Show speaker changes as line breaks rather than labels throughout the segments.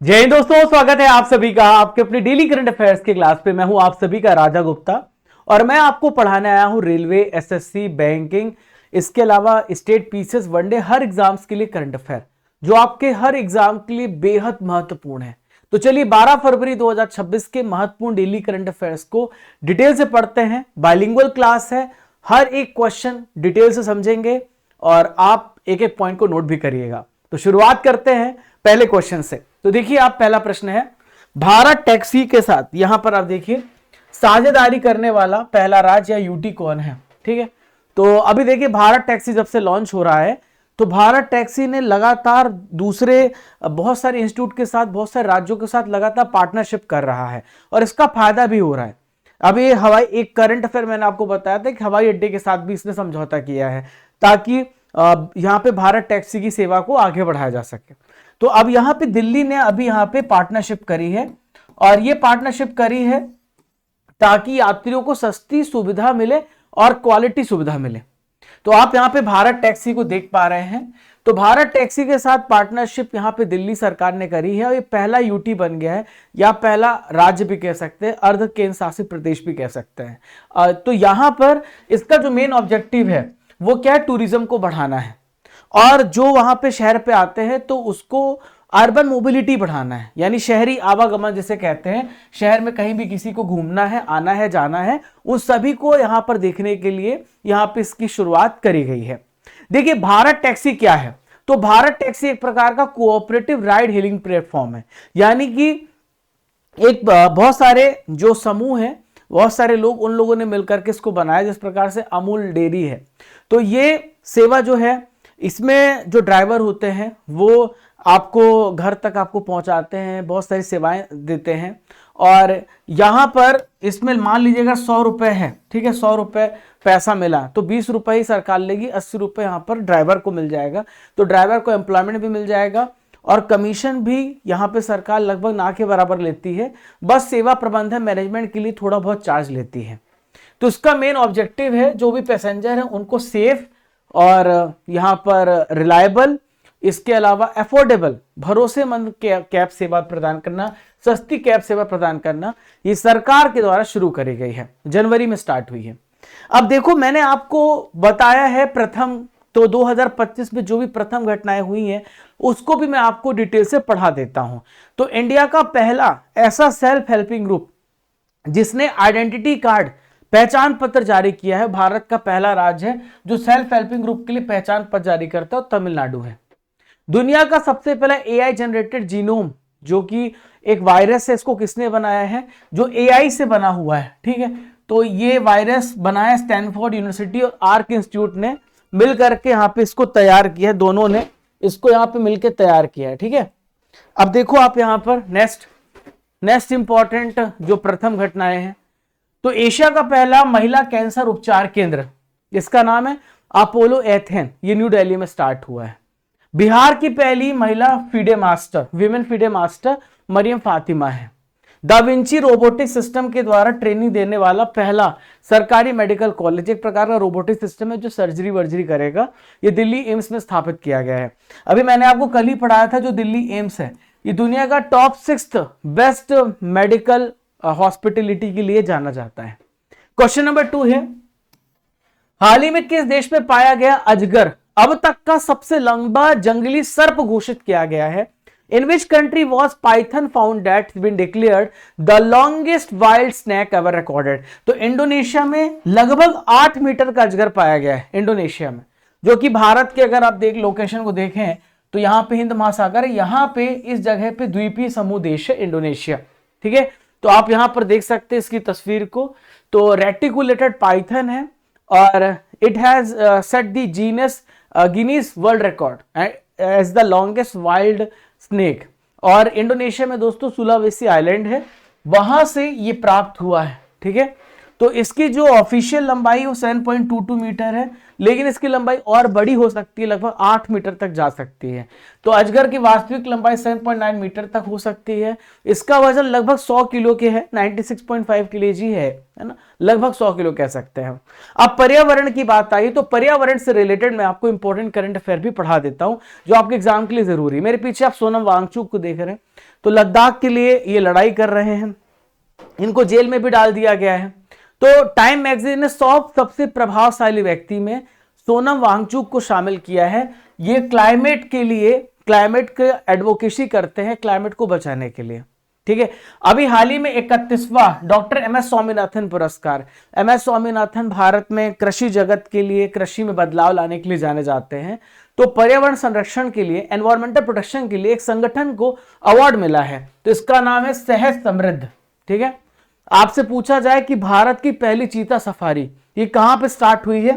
जय हिंद दोस्तों, स्वागत है आप सभी का आपके अपने डेली करंट अफेयर्स के क्लास पे। मैं हूं आप सभी का राजा गुप्ता और मैं आपको पढ़ाने आया हूं रेलवे, एसएससी, बैंकिंग, इसके अलावा स्टेट पीसीएस, वनडे, हर एग्जाम्स के लिए करंट अफेयर जो आपके हर एग्जाम के लिए बेहद महत्वपूर्ण है। तो चलिए 12 फरवरी 2026 के महत्वपूर्ण डेली करंट अफेयर्स को डिटेल से पढ़ते हैं। बाइलिंगुअल क्लास है, हर एक क्वेश्चन डिटेल से समझेंगे और आप एक एक पॉइंट को नोट भी करिएगा। तो शुरुआत करते हैं पहले क्वेश्चन से। तो देखिए, आप पहला प्रश्न है, भारत टैक्सी के साथ यहां पर आप देखिए साझेदारी करने वाला पहला राज्य या यूटी कौन है। ठीक है, तो अभी देखिए भारत टैक्सी जब से लॉन्च हो रहा है तो भारत टैक्सी ने लगातार दूसरे बहुत सारे इंस्टीट्यूट के साथ, बहुत सारे राज्यों के साथ लगातार पार्टनरशिप कर रहा है और इसका फायदा भी हो रहा है। अब ये हवाई एक करंट अफेयर मैंने आपको बताया था कि हवाई अड्डे के साथ भी इसने समझौता किया है ताकि यहां पे भारत टैक्सी की सेवा को आगे बढ़ाया जा सके। तो अब यहां पे दिल्ली ने अभी यहां पे पार्टनरशिप करी है और ये पार्टनरशिप करी है ताकि यात्रियों को सस्ती सुविधा मिले और क्वालिटी सुविधा मिले। तो आप यहां पे भारत टैक्सी को देख पा रहे हैं। तो भारत टैक्सी के साथ पार्टनरशिप यहां पे दिल्ली सरकार ने करी है और ये पहला यूटी बन गया है या पहला राज्य भी कह सकते हैं, अर्ध केंद्र शासित प्रदेश भी कह सकते हैं। तो यहां पर इसका जो मेन ऑब्जेक्टिव है वो क्या है, टूरिज्म को बढ़ाना है और जो वहां पे शहर पे आते हैं तो उसको अर्बन मोबिलिटी बढ़ाना है, यानी शहरी आवागमन जिसे कहते हैं। शहर में कहीं भी किसी को घूमना है, आना है, जाना है, उन सभी को यहां पर देखने के लिए यहां पे इसकी शुरुआत करी गई है। देखिए भारत टैक्सी क्या है, तो भारत टैक्सी एक प्रकार का कोऑपरेटिव राइड हेलिंग प्लेटफॉर्म है, यानी कि एक बहुत सारे जो समूह है, बहुत सारे लोग, उन लोगों ने मिलकर के इसको बनाया। जिस प्रकार से अमूल डेयरी है, तो ये सेवा जो है इसमें जो ड्राइवर होते हैं वो आपको घर तक आपको पहुंचाते हैं, बहुत सारी सेवाएं देते हैं। और यहां पर इसमें मान लीजिएगा 100 रुपए है, ठीक है, 100 रुपए पैसा मिला तो 20 रुपए ही सरकार लेगी, 80 रुपए यहां पर ड्राइवर को मिल जाएगा। तो ड्राइवर को एम्प्लॉयमेंट भी मिल जाएगा और कमीशन भी यहां पे सरकार लगभग ना के बराबर लेती है, बस सेवा प्रबंधन मैनेजमेंट के लिए थोड़ा बहुत चार्ज लेती है। तो इसका मेन ऑब्जेक्टिव है जो भी पैसेंजर है उनको सेफ और यहां पर रिलायबल, इसके अलावा अफोर्डेबल, भरोसेमंद कैब सेवा प्रदान करना, सस्ती कैब सेवा प्रदान करना, ये सरकार के द्वारा शुरू करी गई है, जनवरी में स्टार्ट हुई है। अब देखो, मैंने आपको बताया है प्रथम, तो 2025 में जो भी प्रथम घटनाएं हुई हैं उसको भी मैं आपको डिटेल से पढ़ा देता हूं। तो इंडिया का पहला ऐसा सेल्फ हेल्पिंग ग्रुप जिसने आइडेंटिटी कार्ड, पहचान पत्र जारी किया है, भारत का पहला राज्य है जो सेल्फ हेल्पिंग ग्रुप के लिए पहचान पत्र जारी करता है, तमिलनाडु है। दुनिया का सबसे पहला एआई जनरेटेड जीनोम, जो कि एक वायरस है, इसको किसने बनाया है, जो एआई से बना हुआ है। ठीक है, तो ये वायरस बनाया स्टैनफोर्ड यूनिवर्सिटी और आर्क इंस्टीट्यूट ने मिलकर के यहां पे इसको तैयार किया है, दोनों ने इसको यहां पे मिलकर तैयार किया है। ठीक है, अब देखो आप यहां पर नेक्स्ट इंपॉर्टेंट जो प्रथम घटनाएं हैं, तो एशिया का पहला महिला कैंसर उपचार केंद्र, इसका नाम है अपोलो एथेन, ये न्यू दिल्ली में स्टार्ट हुआ है। बिहार की पहली महिला FIDE master, women FIDE master Mariam Fatima है। दा विंची रोबोटिक सिस्टम के द्वारा ट्रेनिंग देने वाला पहला सरकारी मेडिकल कॉलेज, एक प्रकार का रोबोटिक सिस्टम है जो सर्जरी वर्जरी करेगा, ये दिल्ली एम्स में स्थापित किया गया है। अभी मैंने आपको कल ही पढ़ाया था, जो दिल्ली एम्स है ये दुनिया का टॉप 6 बेस्ट मेडिकल हॉस्पिटलिटी के लिए जाना जाता है। क्वेश्चन नंबर 2 है, हाल ही में किस देश में पाया गया अजगर अब तक का सबसे लंबा जंगली सर्प घोषित किया गया है? In which country was python found that been declared the longest wild snake ever recorded? तो इंडोनेशिया में लगभग 8 मीटर का अजगर पाया गया है इंडोनेशिया में, जो कि भारत के अगर आप लोकेशन को देखें तो यहां पे हिंद महासागर है, यहां पे इस जगह पे द्वीपीय समूह देश है इंडोनेशिया। ठीक है, तो आप यहां पर देख सकते हैं इसकी तस्वीर को। तो रेटिकुलेटेड पाइथन है और it has set the genus Guinness world record as the longest wild snake. और इंडोनेशिया में दोस्तों सुलावेसी आइलैंड है, वहां से ये प्राप्त हुआ है। ठीक है, तो इसकी जो ऑफिशियल लंबाई वो 7.22 मीटर है, लेकिन इसकी लंबाई और बड़ी हो सकती है, लगभग 8 मीटर तक जा सकती है। तो अजगर की वास्तविक लंबाई 7.9 मीटर तक हो सकती है। इसका वजन लगभग 100 किलो के है, 96.5 kg है ना, लगभग 100 किलो कह सकते हैं। अब पर्यावरण की बात आई तो पर्यावरण से रिलेटेड मैं आपको इंपॉर्टेंट करंट अफेयर भी पढ़ा देता हूं जो आपके एग्जाम के लिए जरूरी है। मेरे पीछे आप सोनम वांगचुक को देख रहे हैं, तो लद्दाख के लिए ये लड़ाई कर रहे हैं, इनको जेल में भी डाल दिया गया है। तो टाइम मैगजीन ने 100 सबसे प्रभावशाली व्यक्ति में सोनम वांगचुक को शामिल किया है। ये क्लाइमेट के लिए, क्लाइमेट के एडवोकेसी करते हैं, क्लाइमेट को बचाने के लिए, ठीक है। अभी हाल ही में 31वां डॉक्टर एमएस स्वामीनाथन पुरस्कार। एमएस स्वामीनाथन भारत में कृषि जगत के लिए, कृषि में बदलाव लाने के लिए जाने जाते हैं। तो पर्यावरण संरक्षण के लिए, एनवायरमेंटल प्रोटेक्शन के लिए एक संगठन को अवार्ड मिला है, तो इसका नाम है सहज समृद्ध, ठीक है। आपसे पूछा जाए कि भारत की पहली चीता सफारी ये कहां पे स्टार्ट हुई है?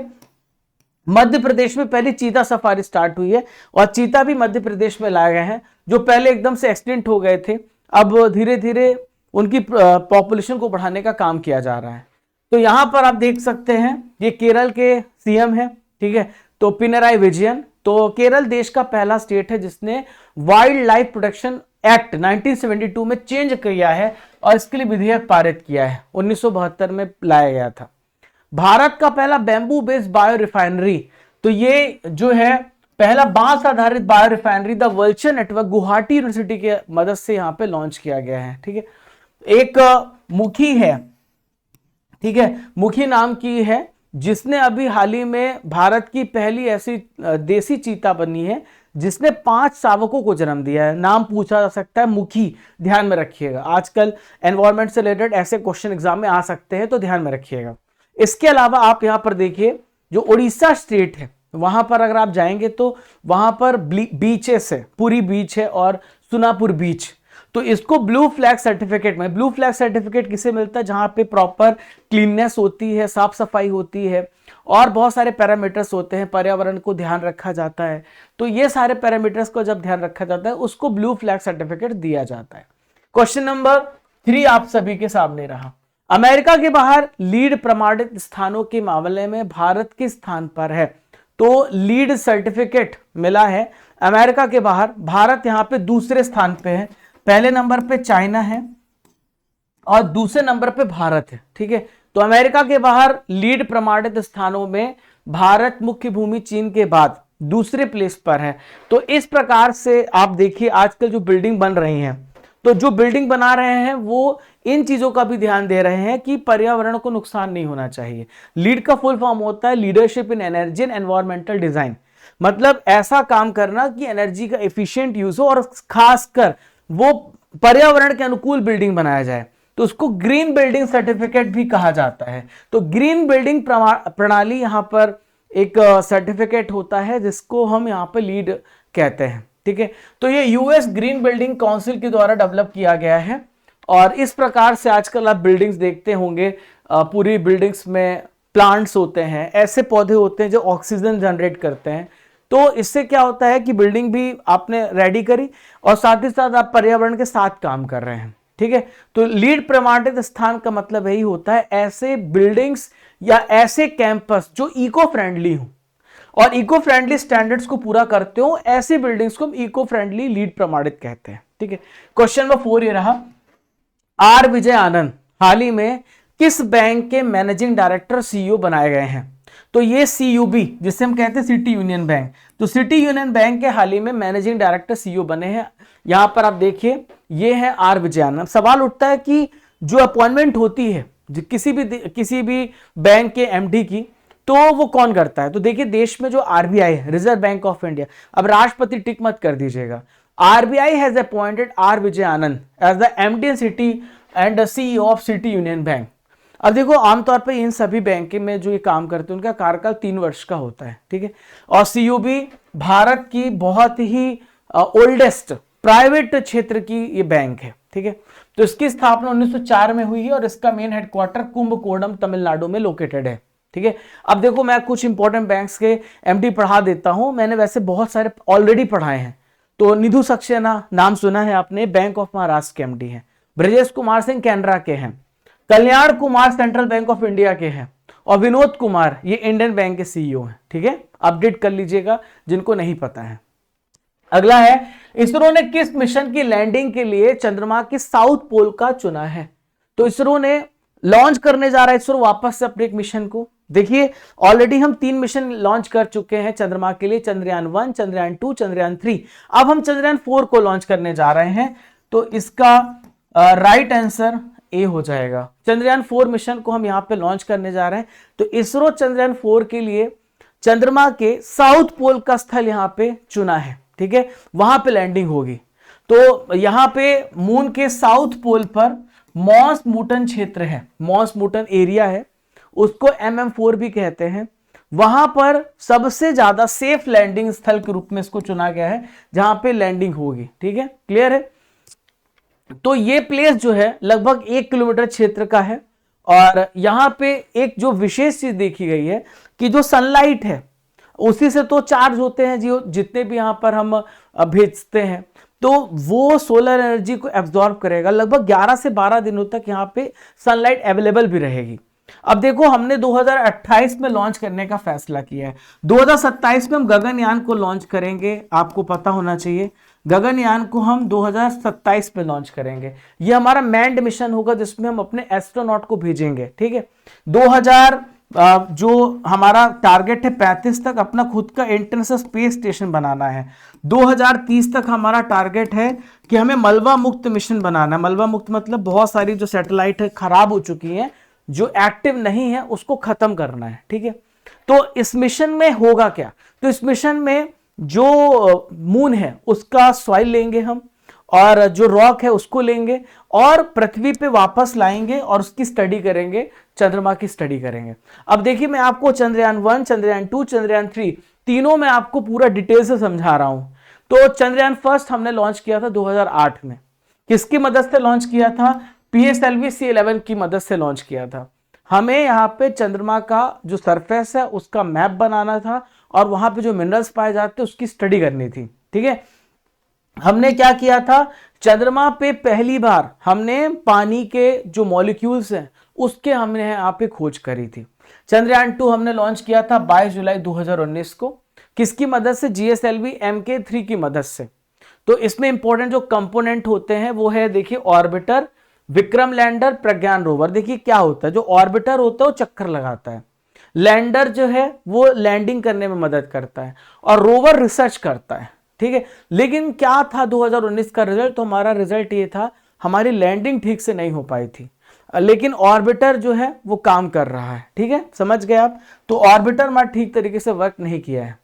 मध्य प्रदेश में पहली चीता सफारी स्टार्ट हुई है, और चीता भी मध्य प्रदेश में लाए गए हैं, जो पहले एकदम से एक्सटिंक्ट हो गए थे। अब धीरे धीरे उनकी पॉपुलेशन को बढ़ाने का काम किया जा रहा है। तो यहां पर आप देख सकते हैं ये केरल के सीएम है, ठीक है, तो पिनराई विजयन। तो केरल देश का पहला स्टेट है जिसने वाइल्ड लाइफ प्रोटेक्शन एक्ट 1972 में चेंज किया है और इसके लिए विधेयक पारित किया है, 1972 में लाया गया था। भारत का पहला बैम्बू बेस्ड बायो रिफाइनरी, तो ये जो है पहला बांस आधारित bio refinery the vulture network Guwahati university के मदद से यहां पे लॉन्च किया गया है, ठीक है। एक मुखी है, ठीक है, मुखी नाम की है, जिसने अभी हाल ही में भारत की पहली ऐसी देसी चीता बनी है जिसने 5 शावकों को जन्म दिया है। नाम पूछा जा सकता है मुखी, ध्यान में रखिएगा, आजकल एनवायरमेंट से रिलेटेड ऐसे क्वेश्चन एग्जाम में आ सकते हैं, तो ध्यान में रखिएगा। इसके अलावा आप यहां पर देखिए जो उड़ीसा स्टेट है, वहां पर अगर आप जाएंगे तो वहां पर बीचेस है, पुरी बीच है और सुनापुर बीच। तो इसको ब्लू फ्लैग सर्टिफिकेट में, ब्लू फ्लैग सर्टिफिकेट किसे मिलता है? जहां पे प्रॉपर क्लीननेस होती है, साफ सफाई होती है और बहुत सारे पैरामीटर्स होते हैं, पर्यावरण को ध्यान रखा जाता है। तो ये सारे पैरामीटर्स को जब ध्यान रखा जाता है उसको ब्लू फ्लैग सर्टिफिकेट दिया जाता है। क्वेश्चन नंबर 3 आप सभी के सामने रहा। अमेरिका के बाहर लीड प्रमाणित स्थानों के मामले में भारत किस स्थान पर है? तो लीड सर्टिफिकेट मिला है अमेरिका के बाहर, भारत यहां पे दूसरे स्थान पे है। पहले नंबर पे चाइना है और दूसरे नंबर पे भारत है, ठीक है। तो अमेरिका के बाहर लीड प्रमाणित स्थानों में भारत मुख्य भूमि चीन के बाद दूसरे प्लेस पर है। तो इस प्रकार से आप देखिए आजकल जो बिल्डिंग बन रही हैं, तो जो बिल्डिंग बना रहे हैं वो इन चीजों का भी ध्यान दे रहे हैं कि पर्यावरण को नुकसान नहीं होना चाहिए। लीड का फुल फॉर्म होता है leadership in energy and environmental design, मतलब ऐसा काम करना कि एनर्जी का एफिशिएंट यूज हो और खासकर वो पर्यावरण के अनुकूल बिल्डिंग बनाया जाए। तो उसको ग्रीन बिल्डिंग सर्टिफिकेट भी कहा जाता है। तो ग्रीन बिल्डिंग प्रणाली यहां पर एक सर्टिफिकेट होता है जिसको हम यहां पर लीड कहते हैं, ठीक है। तो ये यूएस ग्रीन बिल्डिंग काउंसिल के द्वारा डेवलप किया गया है और इस प्रकार से आजकल आप बिल्डिंग्स देखते होंगे, पूरी बिल्डिंग्स में प्लांट्स होते हैं, ऐसे पौधे होते हैं जो ऑक्सीजन जनरेट करते हैं। तो इससे क्या होता है कि बिल्डिंग भी आपने रेडी करी और साथ ही साथ आप पर्यावरण के साथ काम कर रहे हैं, ठीक है। तो लीड प्रमाणित स्थान का मतलब यही होता है ऐसे बिल्डिंग्स या ऐसे कैंपस जो इको फ्रेंडली हो और इको फ्रेंडली स्टैंडर्ड्स को पूरा करते हो, ऐसी बिल्डिंग्स को हम इको फ्रेंडली लीड प्रमाणित कहते हैं, ठीक है। क्वेश्चन नंबर 4 ये रहा, आर विजय आनंद हाल ही में किस बैंक के मैनेजिंग डायरेक्टर सीईओ बनाए गए हैं? तो ये सीयूबी जिसे हम कहते हैं सिटी यूनियन बैंक, तो सिटी यूनियन बैंक के हाल ही में मैनेजिंग डायरेक्टर सीईओ बने हैं। यहां पर आप देखिए ये है आर विजय आनंद। सवाल उठता है कि जो अपॉइंटमेंट होती है किसी भी बैंक के एमडी की, तो वो कौन करता है? तो देखिए देश में जो आरबीआई है, रिजर्व बैंक ऑफ इंडिया, अब राष्ट्रपति टिक मत कर दीजिएगा, RBI has appointed R Vijay Anand as the MD city and CEO of City Union Bank. अब देखो आमतौर पे इन सभी बैंक में जो ये काम करते हैं उनका कार्यकाल 3 वर्ष का होता है, ठीक है। और सीयूबी भारत की बहुत ही ओल्डेस्ट प्राइवेट क्षेत्र की ये बैंक है, ठीक है। तो इसकी स्थापना 1904 में हुई है और इसका मेन हेडक्वार्टर कुंभकोणम तमिलनाडु में लोकेटेड है, ठीक है। अब देखो मैं कुछ इंपॉर्टेंट बैंक्स के एमडी पढ़ा देता हूं, मैंने वैसे बहुत सारे ऑलरेडी पढ़ाए हैं। तो निधु सक्सेना नाम सुना है आपने, बैंक ऑफ महाराष्ट्र के एमडी हैं। ब्रजेश कुमार सिंह कैनरा के हैं। Kalyan Kumar central bank of India के हैं और विनोद कुमार ये इंडियन बैंक के सीईओ हैं। ठीक है, अपडेट कर लीजिएगा जिनको नहीं पता है। अगला है, इसरो ने किस मिशन की लैंडिंग के लिए चंद्रमा के साउथ पोल का चुना है? तो इसरो ने लॉन्च करने जा रहा है इसरो वापस से अपने एक मिशन को। देखिए ऑलरेडी हम 3 मिशन लॉन्च कर चुके हैं चंद्रमा के लिए, चंद्रयान 1, चंद्रयान 2, चंद्रयान 3। अब हम चंद्रयान 4 को लॉन्च करने जा रहे हैं, तो इसका राइट आंसर ए हो जाएगा। चंद्रयान 4 मिशन को हम यहां पे लॉन्च करने जा रहे हैं, तो इसरो चंद्रयान 4 के लिए चंद्रमा के साउथ पोल का स्थल यहां पे चुना है। ठीक है, वहां पे लैंडिंग होगी। तो यहां पे मून के साउथ पोल पर मॉस मूटन क्षेत्र है, मॉस मूटन एरिया है, उसको MM4 भी कहते हैं। वहां पर सबसे ज्यादा सेफ लैंडिंग स्थल के रूप में इसको चुना गया है, जहां पे लैंडिंग होगी। ठीक है, क्लियर है? तो ये प्लेस जो है लगभग 1 किलोमीटर क्षेत्र का है, और यहां पे एक जो विशेष चीज देखी गई है कि जो सनलाइट है उसी से तो चार्ज होते हैं जी, जितने भी यहां पर हम भेजते हैं, तो वो सोलर एनर्जी को एब्जॉर्ब करेगा। लगभग 11 से 12 दिनों तक यहां पे सनलाइट अवेलेबल भी रहेगी। अब देखो हमने 2028 में लॉन्च करने का फैसला किया है, 2027 में हम गगनयान को लॉन्च करेंगे। आपको पता होना चाहिए गगनयान को हम 2027 में लॉन्च करेंगे। ये हमारा मैन्ड मिशन होगा जिसमें हम अपने एस्ट्रोनॉट को भेजेंगे। ठीक है, 2000 जो हमारा टारगेट है 35 तक अपना खुद का इंटरनेशनल स्पेस स्टेशन बनाना है। 2030 तक हमारा टारगेट है कि हमें मलबा मुक्त मिशन बनाना है। मलबा मुक्त मतलब बहुत सारी जो सैटेलाइट है खराब हो चुकी हैं, जो एक्टिव नहीं है, उसको खत्म करना है। ठीक है, तो इस मिशन में होगा क्या? तो इस मिशन में जो मून है उसका सॉइल लेंगे हम, और जो रॉक है उसको लेंगे और पृथ्वी पे वापस लाएंगे और उसकी स्टडी करेंगे, चंद्रमा की स्टडी करेंगे। अब देखिए मैं आपको चंद्रयान 1, चंद्रयान 2, चंद्रयान 3 तीनों में आपको पूरा डिटेल से समझा रहा हूं। तो चंद्रयान फर्स्ट हमने लॉन्च किया था 2008 में। किसकी मदद से लॉन्च किया था? PSLV C11 की मदद से लॉन्च किया था। हमें यहाँ पे चंद्रमा का जो सरफेस है उसका मैप बनाना था, और वहां पे जो मिनरल्स पाए जाते हैं उसकी स्टडी करनी थी। ठीक है, हमने क्या किया था, चंद्रमा पे पहली बार हमने पानी के जो मॉलिक्यूल्स हैं उसके हमने यहाँ पे खोज करी थी। चंद्रयान 2 हमने लॉन्च किया था 22 जुलाई 2019 को। किसकी मदद से? GSLV MK3 की मदद से। तो इसमें इंपॉर्टेंट जो कंपोनेंट होते हैं वो है, देखिए ऑर्बिटर, विक्रम लैंडर, प्रज्ञान रोवर। देखिए क्या होता है, जो ऑर्बिटर होता है वो चक्कर लगाता है, लैंडर जो है वो लैंडिंग करने में मदद करता है, और रोवर रिसर्च करता है। ठीक है, लेकिन क्या था 2019 का रिजल्ट? तो हमारा रिजल्ट ये था, हमारी लैंडिंग ठीक से नहीं हो पाई थी, लेकिन ऑर्बिटर जो है वो काम कर रहा है। ठीक है, समझ गए आप? तो ऑर्बिटर हमारा ठीक तरीके से वर्क नहीं किया है।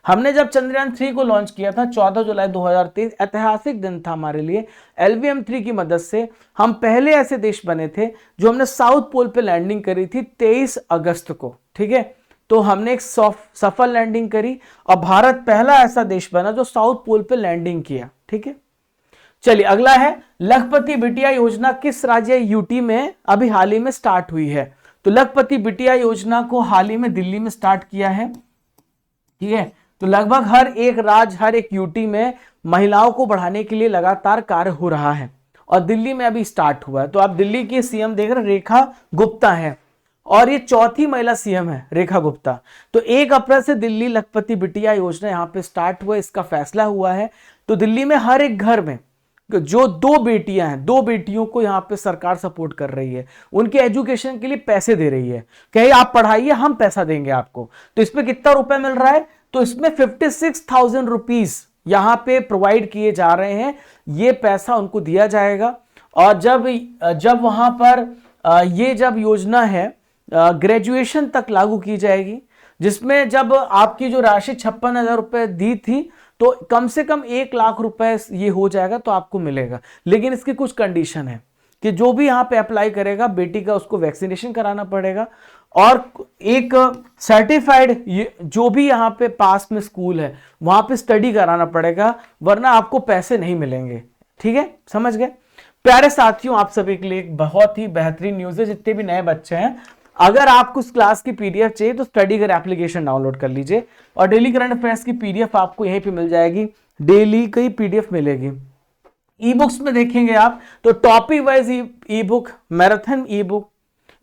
हमने जब चंद्रयान 3 को लॉन्च किया था 14 जुलाई 2023, ऐतिहासिक दिन था हमारे लिए। LVM3 की मदद से हम पहले ऐसे देश बने थे जो हमने साउथ पोल पे लैंडिंग करी थी 23 अगस्त को। ठीक है, तो हमने एक सफल लैंडिंग करी, और भारत पहला ऐसा देश बना जो साउथ पोल पे लैंडिंग किया। ठीक है, चलिए अगला है, लखपति बिटिया योजना किस राज्य यूटी में अभी हाल ही में स्टार्ट हुई है? तो लखपति बिटिया योजना को हाल ही में दिल्ली में स्टार्ट किया है। ठीक है, तो लगभग हर एक राज्य, हर एक यूटी में महिलाओं को बढ़ाने के लिए लगातार कार्य हो रहा है, और दिल्ली में अभी स्टार्ट हुआ है। तो आप दिल्ली की सीएम देख रहे, रेखा गुप्ता है, और ये चौथी महिला सीएम है रेखा गुप्ता। तो 1 अप्रैल से दिल्ली लखपति बिटिया योजना यहाँ पे स्टार्ट हुआ, इसका फैसला हुआ है। तो दिल्ली में हर एक घर में जो 2 बेटियां हैं, 2 बेटियों को यहाँ पे सरकार सपोर्ट कर रही है, उनके एजुकेशन के लिए पैसे दे रही है, कहे आप पढ़ाइए हम पैसा देंगे आपको। तो इसमें कितना रुपए मिल रहा है? तो इसमें 56,000 रुपीज यहाँ पे प्रोवाइड किए जा रहे हैं, ये पैसा उनको दिया जाएगा। और जब वहां पर ये जब योजना है ग्रेजुएशन तक लागू की जाएगी, जिसमें जब आपकी जो राशि 56,000 रुपए दी थी तो कम से कम 1 लाख रुपए ये हो जाएगा तो आपको मिलेगा। लेकिन इसकी कुछ कंडीशन है कि जो भी यहाँ पे अप्लाई करेगा बेटी का उसको वैक्सीनेशन कराना पड़ेगा, और एक सर्टिफाइड जो भी यहाँ पे पास में स्कूल है वहां पे स्टडी कराना पड़ेगा, वरना आपको पैसे नहीं मिलेंगे। ठीक है, समझ गए? प्यारे साथियों, आप सभी के लिए एक बहुत ही बेहतरीन न्यूज है। जितने भी नए बच्चे हैं, अगर आपको इस क्लास की पीडीएफ चाहिए तो स्टडी कर एप्लीकेशन डाउनलोड कर लीजिए, और डेली करंट अफेयर्स की पीडीएफ आपको यहीं पे मिल जाएगी, डेली की पीडीएफ मिलेगी। ई बुक्स में देखेंगे आप तो टॉपिक वाइज ई बुक, मैराथन ई बुक,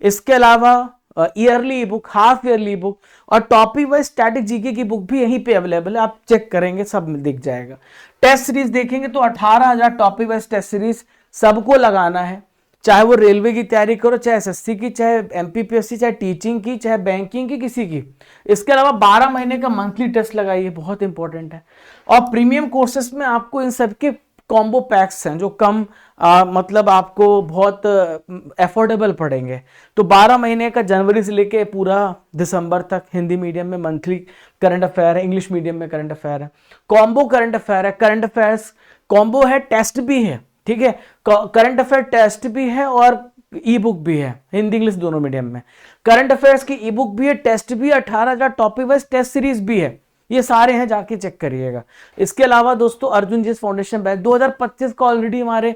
इसके अलावा yearly book, half yearly book और टॉपिक वाइज स्टैटिक जीके की बुक भी यहीं पे अवेलेबल है, आप चेक करेंगे सब दिख जाएगा। टेस्ट सीरीज देखेंगे तो 18,000 टॉपिक वाइज टेस्ट सीरीज सबको लगाना है, चाहे वो रेलवे की तैयारी करो, चाहे एसएससी की, चाहे एमपीपीएससी, चाहे टीचिंग की, चाहे बैंकिंग की, किसी की। इसके अलावा 12 महीने का मंथली टेस्ट लगाइए, बहुत इंपॉर्टेंट है। और प्रीमियम कोर्सेस में आपको इन सबके कॉम्बो पैक्स हैं जो कम मतलब आपको बहुत अफोर्डेबल पड़ेंगे। तो 12 महीने का जनवरी से लेके पूरा दिसंबर तक हिंदी मीडियम में मंथली करंट अफेयर है, इंग्लिश मीडियम में करंट अफेयर है, कॉम्बो करंट अफेयर है, करंट अफेयर्स कॉम्बो है, टेस्ट भी है, ठीक है। करंट अफेयर टेस्ट भी है और ई बुक भी है, हिंदी इंग्लिश दोनों मीडियम में। करंट अफेयर्स की ई बुक भी है, टेस्ट भी है, 18,000 टॉपिक वाइज टेस्ट सीरीज भी है, ये सारे हैं, जाके चेक करिएगा। इसके अलावा दोस्तों अर्जुन जीएस फाउंडेशन बैच 2025 का ऑलरेडी हमारे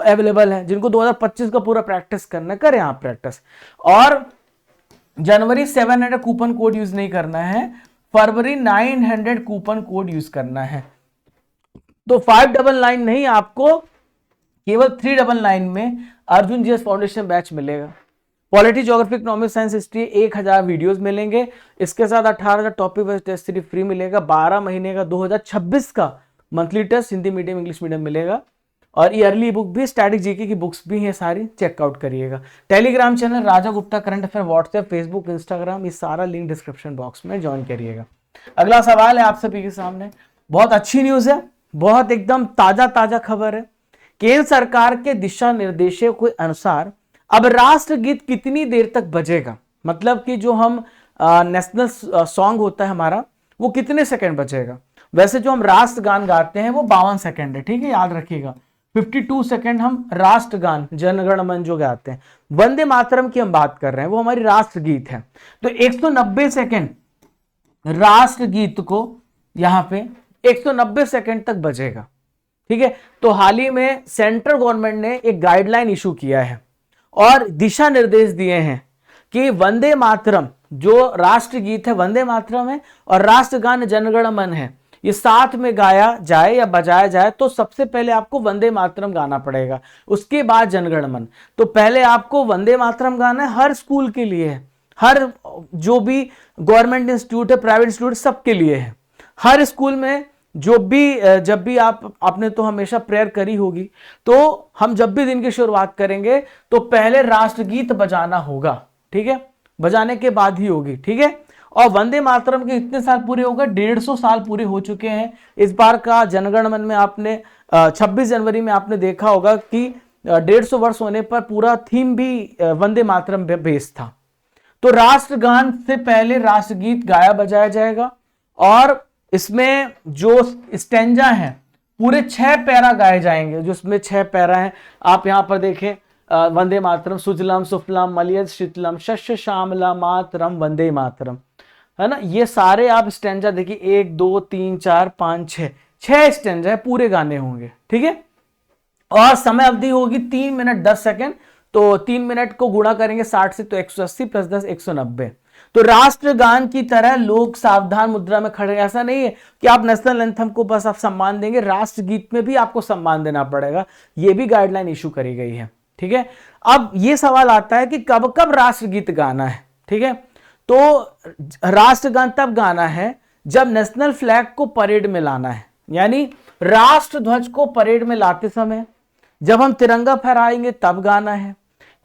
अवेलेबल है, जिनको 2025 का पूरा प्रैक्टिस करना करें आप प्रैक्टिस। और जनवरी 700 कूपन कोड यूज नहीं करना है, फरवरी 900 कूपन कोड यूज करना है। तो 599 नहीं, आपको केवल 399 में अर्जुन जीएस फाउंडेशन बैच मिलेगा। Polity, geography, economic, science, history 1000 videos मिलेंगे, इसके साथ 18,000 topic wise test series free मिलेगा, 12 महीने का 2026 का monthly test Hindi medium English medium मिलेगा, और ईयरली बुक भी, स्टैटिक जीके की बुक्स भी हैं सारी, चेकआउट करिएगा। Telegram channel Raja Gupta current affair, WhatsApp, Facebook, Instagram, ये सारा लिंक डिस्क्रिप्शन बॉक्स में ज्वाइन करिएगा। अगला सवाल है आप सभी के सामने, बहुत अच्छी न्यूज है, बहुत एकदम ताजा खबर है। केंद्र सरकार के दिशा निर्देशों के अनुसार अब राष्ट्रगीत कितनी देर तक बजेगा, मतलब कि जो हम नेशनल सॉन्ग होता है हमारा, वो कितने सेकंड बजेगा। वैसे जो हम राष्ट्रगान गाते हैं वो 52 सेकंड है, ठीक है, याद रखिएगा। 52 सेकंड हम राष्ट्रगान जनगण मन जो गाते हैं। वंदे मातरम की हम बात कर रहे हैं, वो हमारी राष्ट्रगीत है। तो 190 सेकंड राष्ट्रगीत को यहां पे 190 सेकंड तक बजेगा, ठीक है। तो हाल ही में सेंट्रल गवर्नमेंट ने एक गाइडलाइन इशू किया है और दिशा निर्देश दिए हैं कि वंदे मातरम जो राष्ट्रगीत है वंदे मातरम है और राष्ट्रगान जनगण मन है, ये साथ में गाया जाए या बजाया जाए तो सबसे पहले आपको वंदे मातरम गाना पड़ेगा, उसके बाद जनगण मन। तो पहले आपको वंदे मातरम गाना है, हर स्कूल के लिए है, हर जो भी गवर्नमेंट इंस्टीट्यूट है, प्राइवेट इंस्टीट्यूट, सबके लिए है। हर स्कूल में जो भी जब भी आपने तो हमेशा प्रेयर करी होगी, तो हम जब भी दिन की शुरुआत करेंगे तो पहले राष्ट्रगीत बजाना होगा, ठीक है, बजाने के बाद ही होगी, ठीक है। और वंदे मातरम के इतने साल पूरे हो गए, 150 साल पूरे हो चुके हैं। इस बार का जनगण मन में आपने 26 जनवरी में आपने देखा होगा कि 150 वर्ष होने पर पूरा थीम भी वंदे मातरम बेस्ड था। तो राष्ट्रगान से पहले राष्ट्रगीत गाया बजाया जाएगा और इसमें जो स्टेंजा है पूरे 6 पैरा गाए जाएंगे, जो इसमें 6 पैरा हैं आप यहां पर देखें। वंदे मातरम सुजलाम सुफलाम मलयज शीतलम शस्य श्यामला मातरम वंदे मातरम, है ना। ये सारे आप स्टेंजा देखिए, 1 2 3 4 5 6 स्टेंजा है, पूरे गाने होंगे, ठीक है। और समय अवधि होगी 3 मिनट 10 सेकेंड, तो 3 मिनट को गुणा करेंगे 60 से तो 180 प्लस 10 190। तो राष्ट्रगान की तरह लोग सावधान मुद्रा में खड़े, ऐसा नहीं है कि आप नेशनल एंथम को बस आप सम्मान देंगे, राष्ट्रगीत में भी आपको सम्मान देना पड़ेगा, ये भी गाइडलाइन इशू करी गई है, ठीक है। अब ये सवाल आता है कि कब कब राष्ट्रगीत गाना है, ठीक है। तो राष्ट्रगान तब गाना है जब नेशनल फ्लैग को परेड में लाना है, यानी राष्ट्र ध्वज को परेड में लाते समय जब हम तिरंगा फहराएंगे तब गाना है।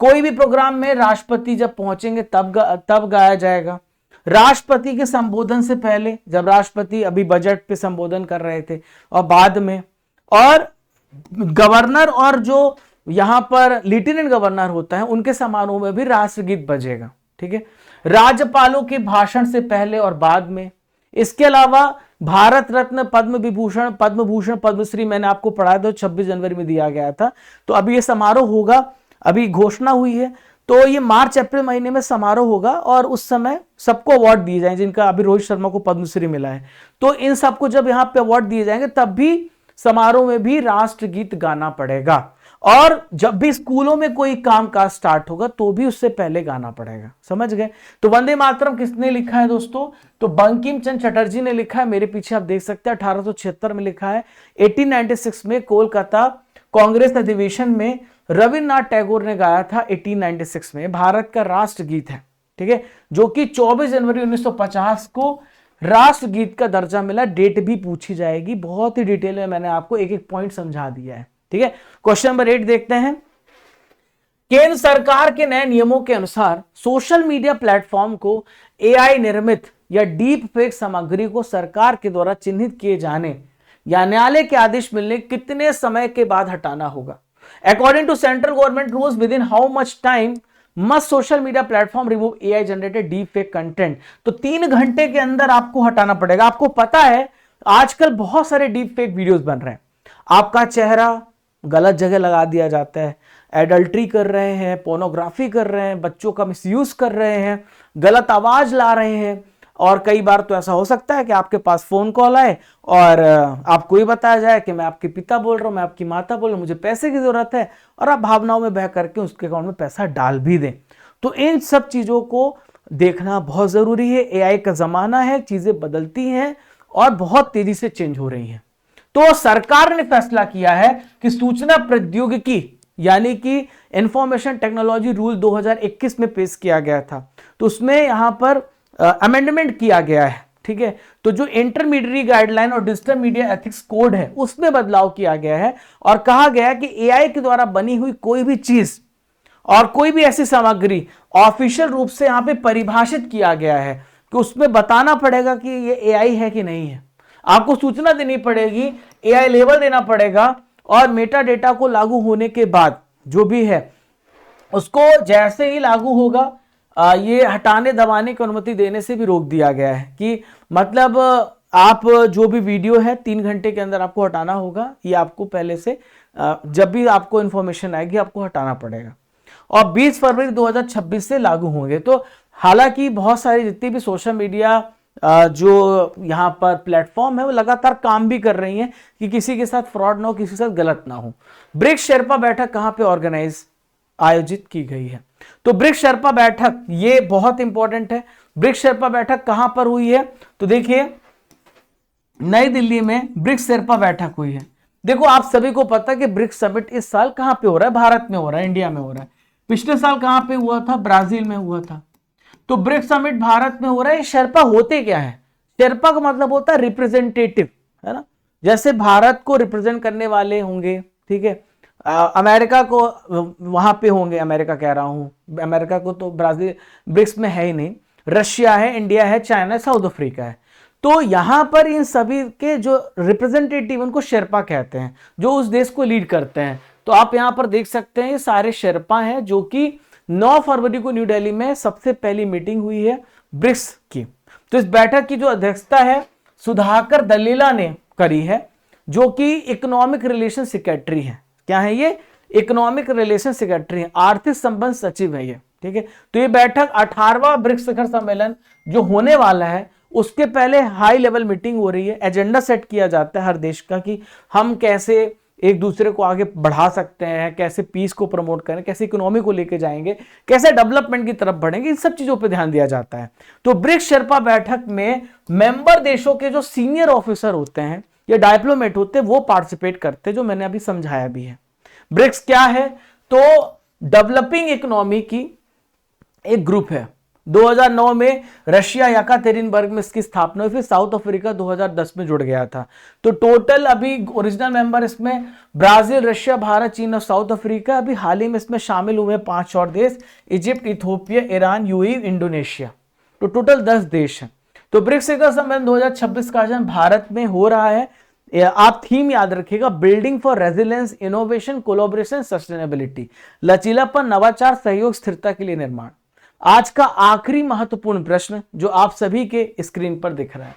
कोई भी प्रोग्राम में राष्ट्रपति जब पहुंचेंगे तब गाया जाएगा। राष्ट्रपति के संबोधन से पहले, जब राष्ट्रपति अभी बजट पे संबोधन कर रहे थे, और बाद में, और गवर्नर और जो यहां पर लेफ्टिनेंट गवर्नर होता है उनके समारोह में भी राष्ट्रगीत बजेगा, ठीक है। राज्यपालों के भाषण से पहले और बाद में। इसके अलावा भारत रत्न, पद्म विभूषण, पद्म भूषण, पद्मश्री मैंने आपको पढ़ाया था, 26 जनवरी में दिया गया था। तो अभी ये समारोह होगा, अभी घोषणा हुई है, तो ये मार्च अप्रैल महीने में समारोह होगा और उस समय सबको अवार्ड दिए जाएंगे, जिनका अभी रोहित शर्मा को पद्मश्री मिला है। तो इन सबको जब यहाँ पे अवार्ड दिए जाएंगे तब भी समारोह में भी राष्ट्रगीत गाना पड़ेगा, और जब भी स्कूलों में कोई कामकाज स्टार्ट होगा तो भी उससे पहले गाना पड़ेगा, समझ गए। तो वंदे मातरम किसने लिखा है दोस्तों, तो बंकिम चंद्र चटर्जी ने लिखा है, मेरे पीछे आप देख सकते हैं 1876 में लिखा है। 1896 में कोलकाता कांग्रेस अधिवेशन में रविन्द्रनाथ टैगोर ने गाया था 1896 में, भारत का राष्ट्र गीत है, ठीक है, जो कि 24 जनवरी 1950 को राष्ट्र गीत का दर्जा मिला। डेट भी पूछी जाएगी, बहुत ही डिटेल में मैंने आपको एक एक पॉइंट समझा दिया है, ठीक है। क्वेश्चन नंबर 8 देखते हैं। केंद्र सरकार के नए नियमों के अनुसार सोशल मीडिया प्लेटफॉर्म को एआई निर्मित या डीप फेक सामग्री को सरकार के द्वारा चिन्हित किए जाने या न्यायालय के आदेश मिलने कितने समय के बाद हटाना होगा? According to central government rules, within how much time must social media platform remove AI generated deep fake content? तो 3 घंटे के अंदर आपको हटाना पड़ेगा। आपको पता है आजकल बहुत सारे डीप फेक वीडियोस बन रहे हैं, आपका चेहरा गलत जगह लगा दिया जाता है, एडल्ट्री कर रहे हैं, पोर्नोग्राफी कर रहे हैं, बच्चों का मिसयूज कर रहे हैं, गलत आवाज ला रहे हैं, और कई बार तो ऐसा हो सकता है कि आपके पास फोन कॉल आए और आपको ये बताया जाए कि मैं आपके पिता बोल रहा हूं, मैं आपकी माता बोल रहा हूं, मुझे पैसे की जरूरत है, और आप भावनाओं में बह करके उसके अकाउंट में पैसा डाल भी दें। तो इन सब चीजों को देखना बहुत जरूरी है। एआई का जमाना है, चीजें बदलती हैं और बहुत तेजी से चेंज हो रही हैं। तो सरकार ने फैसला किया है कि सूचना प्रौद्योगिकी यानी कि इंफॉर्मेशन टेक्नोलॉजी रूल 2021 में पेश किया गया था, तो उसमें यहां पर अमेंडमेंट किया गया है, ठीक है। तो जो इंटरमीडिएट गाइडलाइन और डिजिटल मीडिया एथिक्स कोड है उसमें बदलाव किया गया है और कहा गया है कि एआई के द्वारा बनी हुई कोई भी चीज और कोई भी ऐसी सामग्री ऑफिशियल रूप से यहां पे परिभाषित किया गया है कि उसमें बताना पड़ेगा कि ये एआई है कि नहीं है। आपको सूचना देनी पड़ेगी, एआई लेबल देना पड़ेगा, और मेटा डेटा को लागू होने के बाद जो भी है उसको जैसे ही लागू होगा ये हटाने दबाने की अनुमति देने से भी रोक दिया गया है कि मतलब आप जो भी वीडियो है 3 घंटे के अंदर आपको हटाना होगा। ये आपको पहले से जब भी आपको इंफॉर्मेशन आएगी आपको हटाना पड़ेगा, और 20 फरवरी 2026 से लागू होंगे। तो हालांकि बहुत सारी जितनी भी सोशल मीडिया जो यहाँ पर प्लेटफॉर्म है वो लगातार काम भी कर रही हैं कि किसी के साथ फ्रॉड ना हो, किसी के साथ गलत ना हो। ब्रिक्स शेर्पा बैठक कहाँ पे आयोजित की गई है? तो ब्रिक्स शेर्पा बैठक ये बहुत इंपॉर्टेंट है। ब्रिक्स शेर्पा बैठक कहां पर हुई है? तो देखिए नई दिल्ली में ब्रिक्स शेर्पा बैठक हुई है। देखो आप सभी को पता है कि ब्रिक्स समिट इस साल कहां पे हो रहा है? भारत में हो रहा है, इंडिया में हो रहा है। पिछले साल कहां पे हुआ था? ब्राजील में हुआ था। तो ब्रिक्स समिट भारत में हो रहा है। शेर्पा होते क्या है? शेर्पा का मतलब होता है रिप्रेजेंटेटिव, है ना। जैसे भारत को रिप्रेजेंट करने वाले होंगे, ठीक है, अमेरिका को वहां पे होंगे, अमेरिका कह रहा हूं, अमेरिका को तो ब्राजील ब्रिक्स में है ही नहीं, रशिया है, इंडिया है, चाइना है, साउथ अफ्रीका है। तो यहां पर इन सभी के जो रिप्रेजेंटेटिव उनको शेर्पा कहते हैं, जो उस देश को लीड करते हैं। तो आप यहां पर देख सकते हैं ये सारे शेर्पा हैं, जो कि 9 फरवरी को न्यू दिल्ली में सबसे पहली मीटिंग हुई है ब्रिक्स की। तो इस बैठक की जो अध्यक्षता है सुधाकर दलीला ने करी है, जो कि इकोनॉमिक रिलेशन सेक्रेटरी है। क्या है ये? इकोनॉमिक रिलेशन सेक्रेटरी है, आर्थिक संबंध सचिव है ये, ठीक है। तो ये बैठक 18वां ब्रिक्स शिखर सम्मेलन जो होने वाला है उसके पहले हाई लेवल मीटिंग हो रही है। एजेंडा सेट किया जाता है हर देश का कि हम कैसे एक दूसरे को आगे बढ़ा सकते हैं, कैसे पीस को प्रमोट करें, कैसे इकोनॉमी को लेके जाएंगे, कैसे डेवलपमेंट की तरफ बढ़ेंगे, इन सब चीजों पे ध्यान दिया जाता है। तो ब्रिक्स शेर्पा बैठक में मेंबर देशों के जो सीनियर ऑफिसर होते हैं या डिप्लोमेट होते हैं वो पार्टिसिपेट करते हैं, जो मैंने अभी समझाया भी है। ब्रिक्स क्या है? तो डेवलपिंग इकोनॉमी की एक ग्रुप है। 2009 में रशिया यकातेरिनबर्ग में इसकी स्थापना हुई, फिर साउथ अफ्रीका 2010 में जुड़ गया था। तो टोटल अभी ओरिजिनल मेंबर इसमें ब्राजील, रशिया, भारत, चीन और साउथ अफ्रीका। अभी हाल ही में इसमें शामिल हुए 5 और देश, Egypt, Ethiopia, Iran, UAE, Indonesia. तो टोटल 10 देश हैं। तो ब्रिक्स शिखर सम्मेलन 2026 का आयोजन भारत में हो रहा है। आप थीम याद रखिएगा, building for resilience, innovation, collaboration, sustainability. लचीलापन, नवाचार, सहयोग, स्थिरता के लिए निर्माण। आज का आखिरी महत्वपूर्ण प्रश्न जो आप सभी के स्क्रीन पर दिख रहा है,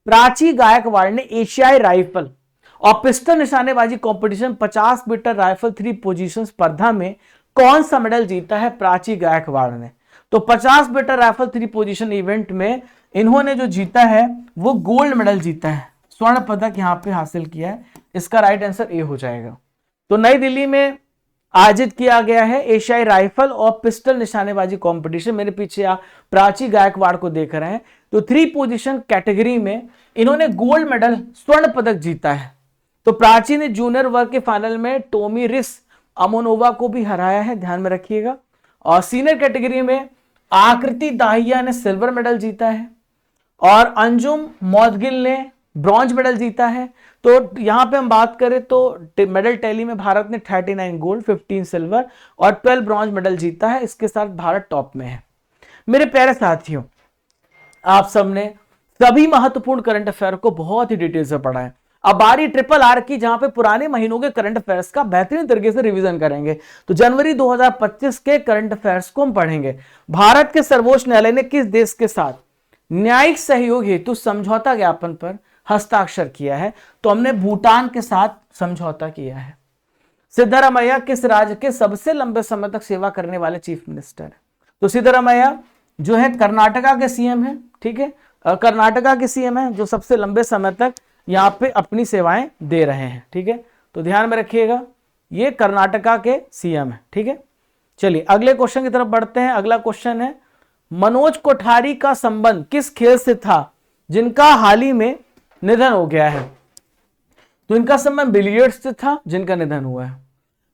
प्राची गायकवाड़ ने एशियाई राइफल और पिस्टल निशानेबाजी कंपटीशन 50 मीटर राइफल 3 पोजीशन स्पर्धा में कौन सा मेडल जीता है? प्राची गायकवाड़ ने। तो 50 मीटर राइफल 3 पोजीशन इवेंट में इन्होंने जो जीता है वो गोल्ड मेडल जीता है, स्वर्ण पदक यहां पे हासिल किया है। इसका राइट आंसर ए हो जाएगा। तो नई दिल्ली में आयोजित किया गया है एशियाई राइफल और पिस्टल निशानेबाजी कंपटीशन। मेरे पीछे आप प्राची गायकवाड़ को देख रहे हैं। तो 3 पोजीशन कैटेगरी में इन्होंने गोल्ड मेडल, स्वर्ण पदक जीता है। तो प्राची ने जूनियर वर्ग के फाइनल में टॉमी रिस अमोनोवा को भी हराया है, ध्यान में रखिएगा। और सीनियर कैटेगरी में आकृति दाहिया ने सिल्वर मेडल जीता है और अंजुम मौदगिल ने ब्रॉन्ज मेडल जीता है। तो यहां पे हम बात करें तो मेडल टैली में भारत ने 39 गोल्ड, 15 सिल्वर और 12 ब्रॉन्ज मेडल जीता है। इसके साथ भारत टॉप में है। मेरे प्यारे साथियों, आप सबने सभी महत्वपूर्ण करंट अफेयर को बहुत ही डिटेल से पढ़ा है। अब बारी ट्रिपल आर की, जहां पे पुराने महीनों के करंट अफेयर्स का बेहतरीन तरीके से रिवीजन करेंगे। तो जनवरी 2025 के करंट अफेयर्स को हम पढ़ेंगे। भारत के सर्वोच्च न्यायालय ने किस देश के साथ न्यायिक सहयोग हेतु समझौता ज्ञापन पर हस्ताक्षर किया है? तो हमने भूटान के साथ समझौता किया है। सिद्धरामैया किस राज्य के सबसे लंबे समय तक सेवा करने वाले चीफ मिनिस्टर है? तो सिद्धरामैया जो है कर्नाटका के सीएम है, ठीक है, कर्नाटका के सीएम है जो सबसे लंबे समय तक यहां पे अपनी सेवाएं दे रहे हैं, ठीक है। तो ध्यान में रखिएगा, ये कर्नाटका के सीएम है, ठीक है। चलिए अगले क्वेश्चन की तरफ बढ़ते हैं। अगला क्वेश्चन है, मनोज कोठारी का संबंध किस खेल से था जिनका हाल ही में निधन हो गया है? तो इनका संबंध बिलियर्ड्स से था जिनका निधन हुआ है।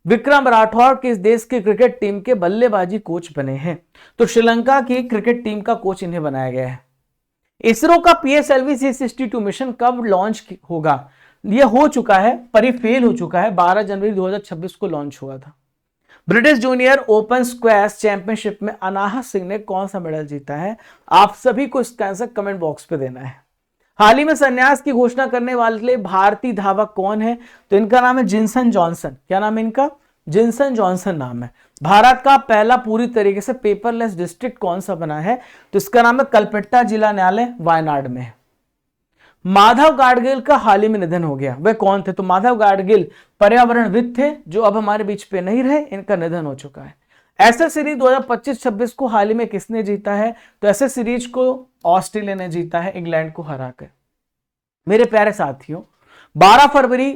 विक्रम राठौर किस देश की क्रिकेट टीम के बल्लेबाजी कोच बने हैं? तो श्रीलंका की क्रिकेट टीम का कोच इन्हें बनाया गया है। इसरो का PSLV C62 मिशन कब लॉन्च होगा? यह हो चुका है, पर ये फेल हो चुका है। 12 जनवरी 2026 को लॉन्च हुआ था। British junior open squash championship में अनाहत सिंह ने कौन सा मेडल जीता है? आप सभी को इसका आंसर कमेंट बॉक्स पे देना है। हाल ही में संन्यास की घोषणा करने वाले भारतीय धावक कौन है? तो इनका नाम है जिनसन जॉनसन। क्या नाम है इनका? जिनसन जॉनसन नाम है। भारत का पहला पूरी तरीके से पेपरलेस डिस्ट्रिक्ट कौन सा बना है? तो इसका नाम है कलपेट्टा जिला न्यायालय वायनाड में है। माधव गाडगिल का हाल ही में निधन हो गया, वह कौन थे? तो माधव गाडगिल पर्यावरणविद थे जो अब हमारे बीच पे नहीं रहे, इनका निधन हो चुका है। एसएस सीरीज 2025-26 को हाल ही में किसने जीता है? तो एसएस सीरीज को ऑस्ट्रेलिया ने जीता है इंग्लैंड को हराकर। मेरे प्यारे साथियों, 12 फरवरी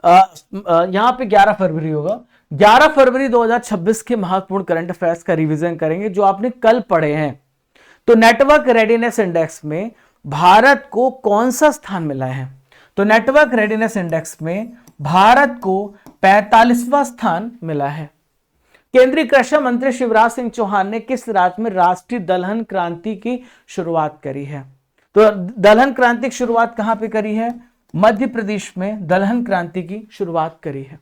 यहां पे 11 फरवरी होगा। 11 फरवरी 2026 के महत्वपूर्ण करंट अफेयर्स का रिवीजन करेंगे जो आपने कल पढ़े हैं। तो नेटवर्क रेडीनेस इंडेक्स में भारत को कौन सा स्थान मिला है? तो नेटवर्क रेडीनेस इंडेक्स में भारत को 45वां स्थान मिला है। केंद्रीय कृषि मंत्री शिवराज सिंह चौहान ने किस राज्य में राष्ट्रीय दलहन क्रांति की शुरुआत करी है? तो दलहन क्रांति की शुरुआत कहां पे करी है? मध्य प्रदेश में दलहन क्रांति की शुरुआत करी है।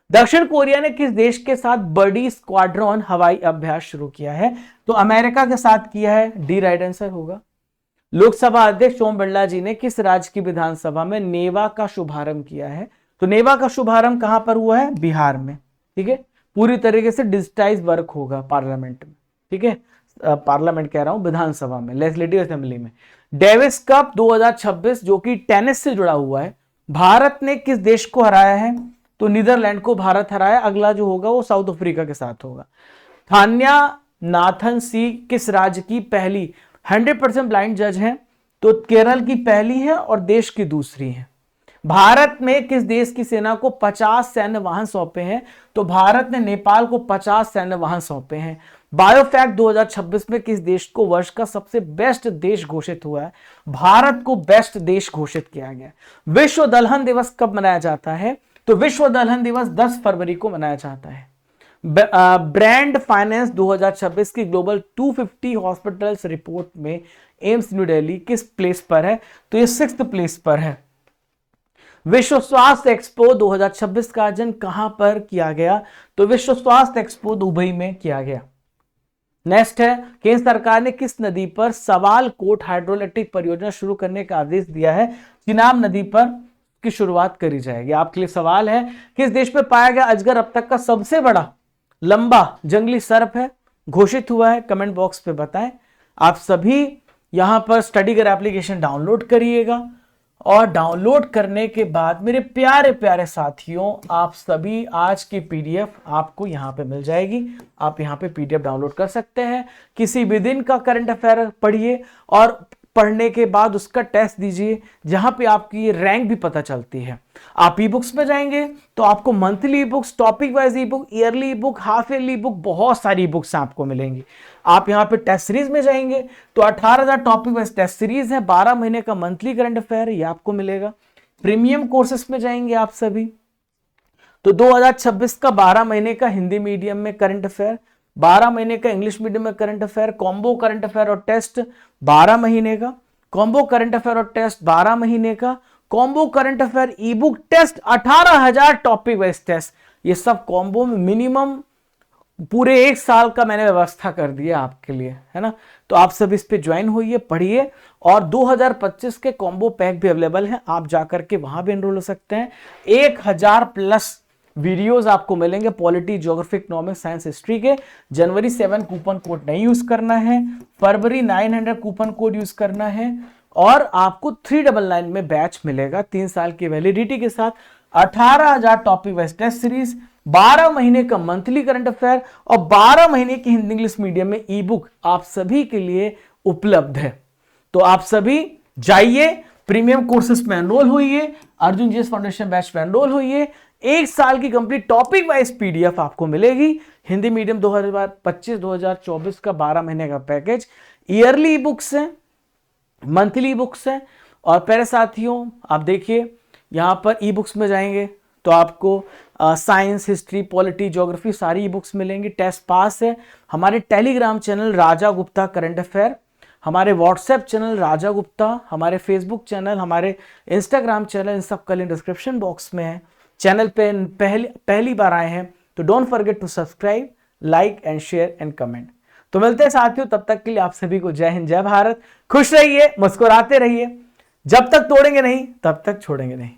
दक्षिण कोरिया ने किस देश के साथ बड़ी स्क्वाड्रॉन हवाई अभ्यास शुरू किया है? तो अमेरिका के साथ किया है। डी राइट आंसर होगा। लोकसभा अध्यक्ष ओम बिरला जी ने किस राज्य की विधानसभा में नेवा का शुभारंभ किया है? तो नेवा का शुभारंभ कहां पर हुआ है? बिहार में, ठीक है। पूरी तरीके से डिजिटाइज वर्क होगा पार्लियामेंट में, ठीक है, पार्लियामेंट कह रहा हूं, विधानसभा में, लेजिस्लेटिव असेंबली में। डेविस कप 2026 जो कि टेनिस से जुड़ा हुआ है, भारत ने किस देश को हराया है? तो नीदरलैंड को भारत हराया। अगला जो होगा वो साउथ अफ्रीका के साथ होगा। थान्या नाथन सी किस राज्य की पहली 100% ब्लाइंड जज है? तो केरल की पहली है और देश की दूसरी है। भारत में किस देश की सेना को 50 सैन्य वाहन सौंपे हैं? तो भारत ने नेपाल को 50 सैन्य वाहन सौंपे हैं। बायोफैक्ट 2026 में किस देश को वर्ष का सबसे बेस्ट देश घोषित हुआ है? भारत को बेस्ट देश घोषित किया गया। विश्व दलहन दिवस कब मनाया जाता है? तो विश्व दलहन दिवस 10 फरवरी को मनाया जाता है। ब्रांड फाइनेंस 2026 की ग्लोबल 250 हॉस्पिटल्स रिपोर्ट में एम्स न्यू दिल्ली किस प्लेस पर है? तो ये 6th प्लेस पर है। विश्व स्वास्थ्य एक्सपो 2026 का आयोजन कहां पर किया गया? तो विश्व स्वास्थ्य एक्सपो दुबई में किया गया। नेक्स्ट है, केंद्र सरकार ने किस नदी पर सवाल कोट हाइड्रोइलेक्ट्रिक परियोजना शुरू करने का आदेश दिया है? चिनाब नदी पर की शुरुआत करी जाएगी। आपके लिए सवाल है, किस देश में पाया गया अजगर अब तक का सबसे बड़ा लंबा जंगली सर्प है? घोषित हुआ है, कमेंट बॉक्स पे बताएं। आप सभी यहां पर स्टडी कर एप्लीकेशन डाउनलोड करिएगा और डाउनलोड करने के बाद मेरे प्यारे प्यारे साथियों, आप सभी आज की पीडीएफ आपको यहां पे मिल जाएगी। आप यहां पे पीडीएफ डाउनलोड कर सकते हैं। किसी भी दिन का करंट अफेयर पढ़िए और पढ़ने के बाद उसका टेस्ट दीजिए, जहां पे आपकी रैंक भी पता चलती है। आप ई बुक्स में जाएंगे तो आपको monthly e books, topic wise ई बुक, ईयरली ई बुक, हाफ ईयरली ई बुक, बहुत सारी ई बुक्स आपको मिलेंगी। आप यहाँ पे टेस्ट सीरीज में जाएंगे तो 18,000 टॉपिक वाइज टेस्ट सीरीज है, 12 महीने का मंथली करंट अफेयर है, ये आपको मिलेगा। प्रीमियम कोर्सेस में जाएंगे आप सभी तो 2026 का 12 महीने का हिंदी मीडियम में करंट अफेयर, 12 महीने का इंग्लिश मीडियम में current affair, combo current affair और टेस्ट 12 महीने का, कॉम्बो करंट अफेयर और टेस्ट 12 महीने का, combo current affair e book test 18,000 topic wise test, ये सब कॉम्बो में मिनिमम पूरे 1 साल का मैंने व्यवस्था कर दिया आपके लिए, है ना। तो आप सब इस पे ज्वाइन होइए, पढ़िए, और 2025 के कॉम्बो पैक भी अवेलेबल हैं, आप जाकर के वहां भी एनरोल हो सकते हैं। 1000 प्लस वीडियोस आपको मिलेंगे polity, geography, economics, science, history के। जनवरी 7 कूपन कोड नहीं यूज करना है, फरवरी 900 कूपन कोड यूज करना है, और आपको 399 में बैच मिलेगा 3 साल की वैलिडिटी के साथ। 18,000 टॉपिक वाइज टेस्ट सीरीज, 12 महीने का मंथली करंट अफेयर और 12 महीने की हिंदी इंग्लिश मीडियम में ई बुक आप सभी के लिए उपलब्ध है। तो आप सभी जाइए, प्रीमियम कोर्सेज में एनरोल होइए, अर्जुन जीएस फाउंडेशन बैच में एनरोल होइए। 1 साल की कंप्लीट टॉपिक वाइज पीडीएफ आपको मिलेगी। हिंदी मीडियम 2025-2024 का 12 महीने का पैकेज, ईयरली बुक्स है, मंथली बुक्स है। और प्यारे साथियों, आप देखिए यहां पर ई बुक्स में जाएंगे तो आपको साइंस, हिस्ट्री, पॉलिटी, ज्योग्राफी सारी ई बुक्स मिलेंगी। टेस्ट पास है। हमारे Telegram channel Raja Gupta current affair, हमारे व्हाट्सएप चैनल राजा गुप्ता, हमारे फेसबुक चैनल, हमारे इंस्टाग्राम चैनल, इन सब का लिंक डिस्क्रिप्शन बॉक्स में है। चैनल पे पहली बार आए हैं तो don't forget to subscribe, like and share and comment. तो मिलते हैं साथियों, तब तक के लिए आप सभी को जय हिंद, जय भारत। खुश रहिए, मुस्कुराते रहिए। जब तक तोड़ेंगे नहीं तब तक छोड़ेंगे नहीं।